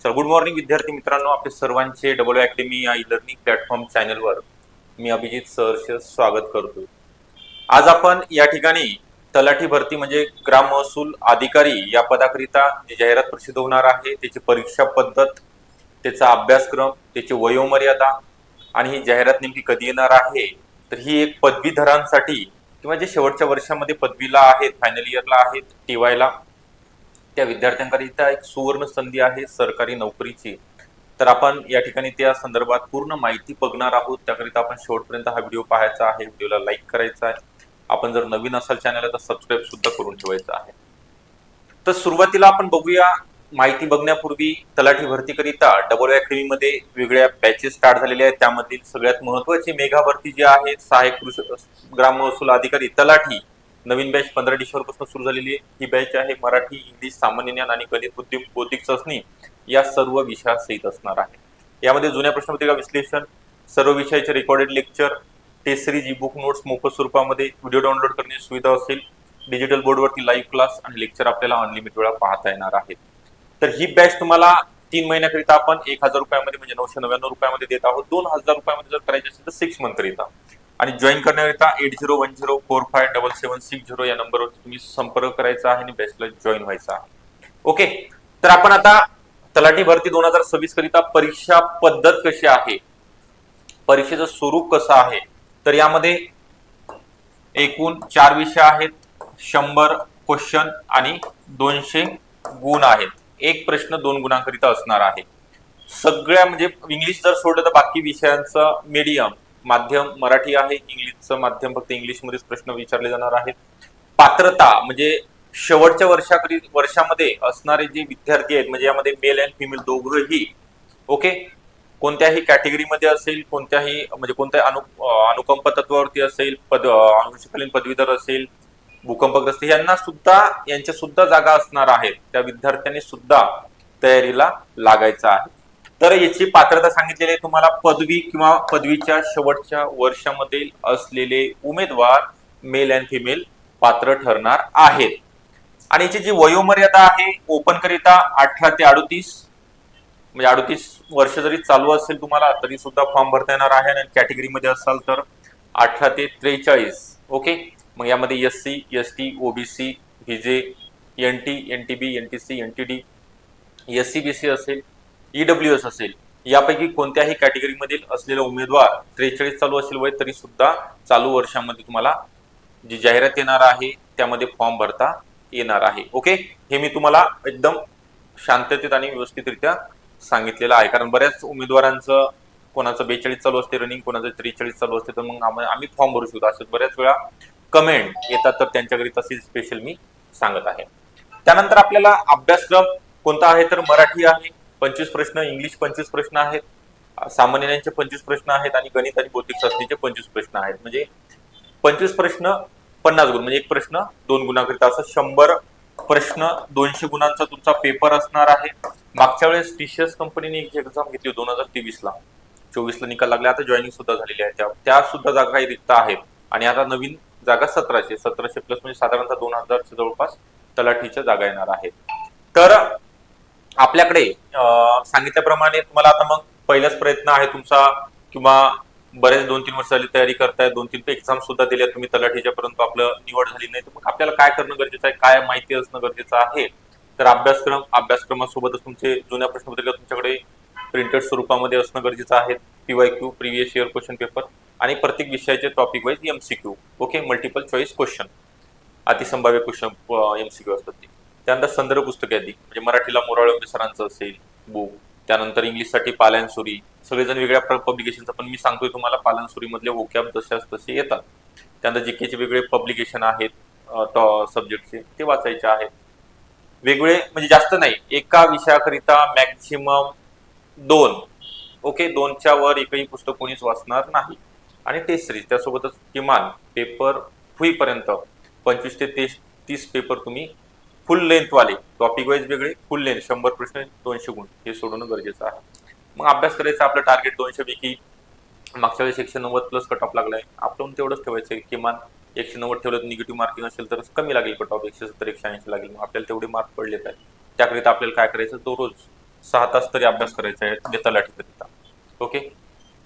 चल good morning विद्यार्थी मित्रांनो, आपले सर्वांचे डब्ल्यू अकॅडमी या ई लर्निंग प्लॅटफॉर्म चॅनलवर मी अभिजित सहर्ष स्वागत करतो। आज आपण या ठिकाणी तलाठी भरती म्हणजे ग्राम महसूल अधिकारी या पदाकरिता जी जाहिरात प्रसिद्ध होणार आहे त्याची परीक्षा पद्धत, त्याचा अभ्यासक्रम, त्याची वयोमर्यादा आणि ही जाहिरात नेमकी कधी येणार आहे, तर ही एक पदवीधरांसाठी किंवा जे शेवटच्या वर्षामध्ये पदवीला आहेत, फायनल इयरला आहेत, टीवायला त्या विद्यार्थ्यांकरिता एक सुवर्ण संधी आहे सरकारी नोकरीची। तर आपण या ठिकाणी त्या संदर्भात पूर्ण माहिती बघणार आहोत। त्याकरिता आपण शेवटपर्यंत हा व्हिडिओ पाहायचा आहे, व्हिडिओला लाईक करायचा आहे, आपण जर नवीन असाल चॅनलला तर सबस्क्राईब सुद्धा करून ठेवायचं आहे। तर सुरुवातीला आपण बघूया, माहिती बघण्यापूर्वी तलाठी भरतीकरिता डब्ल्यू अकॅडमी मध्ये वेगळ्या बॅचेस स्टार्ट झालेल्या आहेत। त्यामधील सगळ्यात महत्त्वाची मेगा भरती जी आहे सहाय्यक कृषी ग्राम महसूल अधिकारी तलाठी, नवीन बॅच 15 डिसेंबर पासून सुरू झालेली ही बॅच आहे। मराठी, इंग्लिश, सामान्य ज्ञान आणि गणित, बौद्धिक चाचणी या सर्व विषयासहित असणार आहे। यामध्ये जुन्या प्रश्नपत्रिका विश्लेषण, सर्व विषयाचे recorded lecture, test series, e book notes मोफत स्वरूपामध्ये व्हिडिओ डाउनलोड करण्याची सुविधा असेल। डिजिटल बोर्डवरती लाईव्ह क्लास आणि लेक्चर आपल्याला अनलिमिटेड वेळा पाहता येणार आहेत। तर ही बॅच तुम्हाला 3 महिन्याकरिता आपण 1000 रुपयामध्ये म्हणजे 999 रुपयामध्ये देत आहोत। 2000 रुपयामध्ये जर करायचे असेल तर 6 मंथ करिता आणि जॉईन करण्याकरिता 8010457760 या नंबरवर तुम्ही संपर्क करायचा आहे आणि बॅचला जॉईन व्हायचा आहे। ओके, तर आपण आता तलाठी भरती 2026 करिता परीक्षा पद्धत कशी आहे, परीक्षेचं स्वरूप कसं आहे, तर यामध्ये एकूण 4 विषय आहेत, 100 क्वेश्चन आणि 200 गुण आहेत। एक प्रश्न 2 गुणांकरिता असणार आहे। सगळ्या म्हणजे इंग्लिश जर सोडलं तर बाकी विषयांचं मीडियम माध्यम मराठी आहे, इंग्लिशचं माध्यम फक्त इंग्लिशमध्येच प्रश्न विचारले जाणार आहेत। पात्रता म्हणजे शेवटच्या वर्षामध्ये असणारे जे विद्यार्थी आहेत, म्हणजे यामध्ये मेल अँड फिमेल दोघंही ओके, कोणत्याही कॅटेगरीमध्ये असेल, कोणत्याही म्हणजे कोणत्या अनुकंप तत्वावरती असेल, अंशकालीन पदवीधर असेल, भूकंपग्रस्त यांच्या सुद्धा जागा असणार आहेत। त्या विद्यार्थ्यांनी सुद्धा तयारीला लागायचं आहे। तर याची पात्रता सांगितलेली आहे तुम्हाला, पदवी किंवा पदवीच्या शेवटच्या वर्षामध्ये असलेले उमेदवार मेल अँड फिमेल पात्र ठरणार आहेत। आणि याची जी वयोमर्यादा आहे ओपन करिता 18 ते 38 म्हणजे 38 वर्ष जरी चालू असेल तुम्हाला तरी सुद्धा फॉर्म भरता येणार आहे। आणि कॅटेगरीमध्ये असाल तर 18 ते 43 ओके। मग यामध्ये SC, ST, OBC, VJ, NT, NTB, NTC, NTD, SCBC असेल, ईडब्ल्यूएस असेल, यापैकी कोणत्याही कॅटेगरीमधील असलेला उमेदवार 43 चालू असेल वय तरी सुद्धा चालू वर्षामध्ये तुम्हाला जी जाहिरात येणार आहे त्यामध्ये फॉर्म भरता येणार आहे। ओके, हे मी तुम्हाला एकदम शांततेत आणि व्यवस्थितरित्या सांगितलेलं आहे, कारण बऱ्याच उमेदवारांचं कोणाचं 42 चालू असते रनिंग, कोणाचं 43 चालू असते, तर मग आम्ही फॉर्म भरू शकतो असे बऱ्याच वेळा कमेंट येतात, तर त्यांच्याकरिता स्पेशल मी सांगत आहे। त्यानंतर आपल्याला अभ्यासक्रम कोणता आहे, तर मराठी आहे 25 प्रश्न, इंग्लिश 25 प्रश्न आहेत, सामान्य ज्ञानाचे 25 प्रश्न आहेत आणि गणित आणि बौद्धिक चाचणीचे 25 प्रश्न आहेत। म्हणजे 25 प्रश्न 50 गुण म्हणजे एक प्रश्न 2 गुणाकरिता असं 100 प्रश्न 200 गुणांचा तुमचा पेपर असणार आहे। मागच्या वेळेस टीसीएस कंपनीने एक एक्झाम घेतली 2023 ला, 24 ला निकाल लागला, आता जॉईनिंग सुद्धा झालेली आहे, त्या सुद्धा जागा काही रिक्त आहेत। आणि आता नवीन जागा 1700 प्लस म्हणजे साधारणतः 2000च्या जवळपास तलाठीच्या जागा येणार आहेत। तर आपल्याकडे सांगितल्याप्रमाणे तुम्हाला आता मग पहिलाच प्रयत्न आहे तुमचा, किंवा बरेच 2-3 वर्ष झाली तयारी करताय, 2-3 एक्झाम सुद्धा दिल्या तुम्ही तलाठीच्या, परंतु आपलं निवड झाली नाही, तर मग आपल्याला काय करणं गरजेचं आहे, काय माहिती असणं गरजेचं आहे, तर अभ्यासक्रमासोबतच तुमचे जुन्या प्रश्नपत्रिका तुमच्याकडे प्रिंटेड स्वरूपामध्ये असणं गरजेचं आहे। PYQ previous year question paper आणि प्रत्येक विषयाचे topic wise MCQ okay, multiple choice question, अतिसंभाव्य क्वेश्चन एमसीक्यू असतात ते। त्यानंतर संदर्भ पुस्तक यादी म्हणजे मराठीला मोराळे सरांचं असेल बुक, त्यानंतर इंग्लिशसाठी पालनसुरी, सगळेजण वेगळ्या पब्लिकेशनचं, पण मी सांगतोय तुम्हाला पालनसुरी मधले वोकॅब जशाच तसे येतात। त्यानंतर जीकेचे वेगळे पब्लिकेशन आहेत सब्जेक्टचे, ते वाचायचे आहेत वेगळे, म्हणजे जास्त नाही, एका विषयाकरिता मॅक्सिमम 2 ओके, 2च्या वर एकही पुस्तक कोणीच वाचणार नाही। आणि टेस्ट सिरीज त्यासोबतच किमान पेपर होईपर्यंत 25 ते 30 पेपर तुम्ही फुल लेंथ वाले, टॉपिक वाईज वेगळे, फुल लेंथ 100 प्रश्न 200 गुण हे सोडवणं गरजेचं आहे। मग अभ्यास करायचा, आपलं टार्गेट 200 पैकी मागच्या वेळेस 190 प्लस कट ऑफ लागलाय, आपण तेवढंच ठेवायचं, किमान 190 ठेवलं तर निगेटिव्ह मार्किंग असेल तर कमी लागेल कट ऑफ, 170 180 लागेल, मग आपल्याला तेवढे मार्क पडले पाहिजे। त्याकरिता आपल्याला काय करायचं, दररोज 6 तास तरी अभ्यास करायचा आहे तलाठीकरिता. ओके,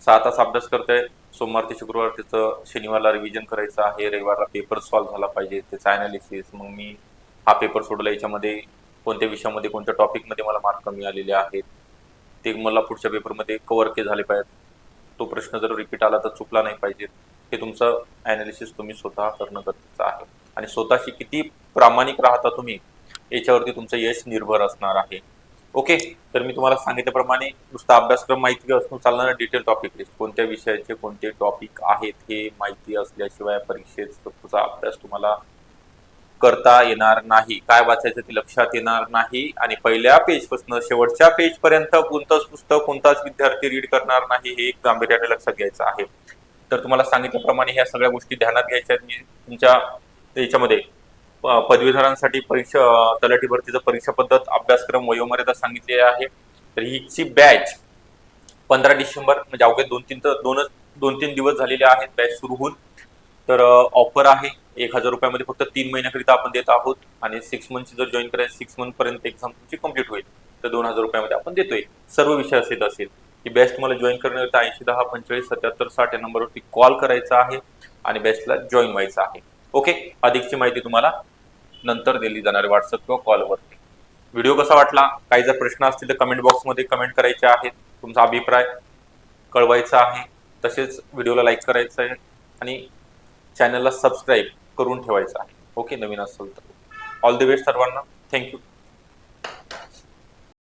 6 तास अभ्यास करताय. सोमवार ते शुक्रवार त्याचं, शनिवारला रिव्हिजन करायचं आहे, रविवारला पेपर सॉल्व्ह झाला पाहिजे, त्याचं अनालिसिस. मग मी हा पेपर सोडला, याच्यामध्ये कोणत्या विषयामध्ये कोणत्या टॉपिकमध्ये मला मार्क कमी आलेले आहेत ते मला पुढच्या पेपरमध्ये कव्हर के झाले पाहिजेत. तो प्रश्न जर रिपीट आला तर चुकला नाही पाहिजे. हे तुमचं अनालिसिस तुम्ही स्वतः करणं गरजेचं आहे. आणि स्वतःशी किती प्रामाणिक राहता तुम्ही याच्यावरती तुमचं यश निर्भर असणार आहे. ओके, तर मी तुम्हाला सांगितल्याप्रमाणे नुसता अभ्यासक्रम माहिती असून चालणार, डिटेल टॉपिक लिस्ट, कोणत्या विषयाचे कोणते टॉपिक आहेत हे माहिती असल्याशिवाय परीक्षेचा अभ्यास तुम्हाला करता येणार नाही. काय वाचायचं ते लक्षात येणार नाही. आणि पहिल्या पेजपासून शेवटच्या पेज पर्यंत कोणतंच पुस्तक, कोणताच विद्यार्थी रीड करणार नाही, हे एक गांभीर्याने लक्षात घ्यायचं आहे. तर तुम्हाला सांगितल्याप्रमाणे ह्या सगळ्या गोष्टी ध्यानात घ्यायच्या आहेत. मी तुमच्या याच्यामध्ये पदवीधरांसाठी तलाठी भरतीचं परीक्षा पद्धत, अभ्यासक्रम, वयोमर्यादा सांगितलेली आहे. तर हिची बॅच 15 डिसेंबर, म्हणजे अवघे 2-3 दिवस झालेले आहेत बॅच सुरू होऊन. तर ऑफर आहे 1000 रुपयामध्ये, फक्त 3 महिन्याकरिता आपण देत आहोत. आणि 6 मंथची जर जॉईन करायचं, 6 मंथ पर्यंत एक्झाम तुमची कम्प्लीट होईल, तर 2000 रुपयामध्ये आपण देतोय. सर्व विषय असेल. ही बॅच तुम्हाला जॉईन करण्याकरिता 8010457760 या नंबरवरती कॉल करायचा आहे आणि बॅचला जॉईन व्हायचं आहे. ओके, अधिकची माहिती तुम्हाला नंतर दिली जाणार आहे व्हॉट्सअप किंवा कॉलवरती. व्हिडिओ कसा वाटला, काही जर प्रश्न असतील तर कमेंट बॉक्समध्ये कमेंट करायचे आहेत, तुमचा अभिप्राय कळवायचा आहे. तसेच व्हिडिओला लाईक करायचं आहे आणि चॅनलला सबस्क्राईब करून ठेवायचं आहे. ओके, नवीन असेल तर. ऑल द बेस्ट सर्वांना. थँक्यू.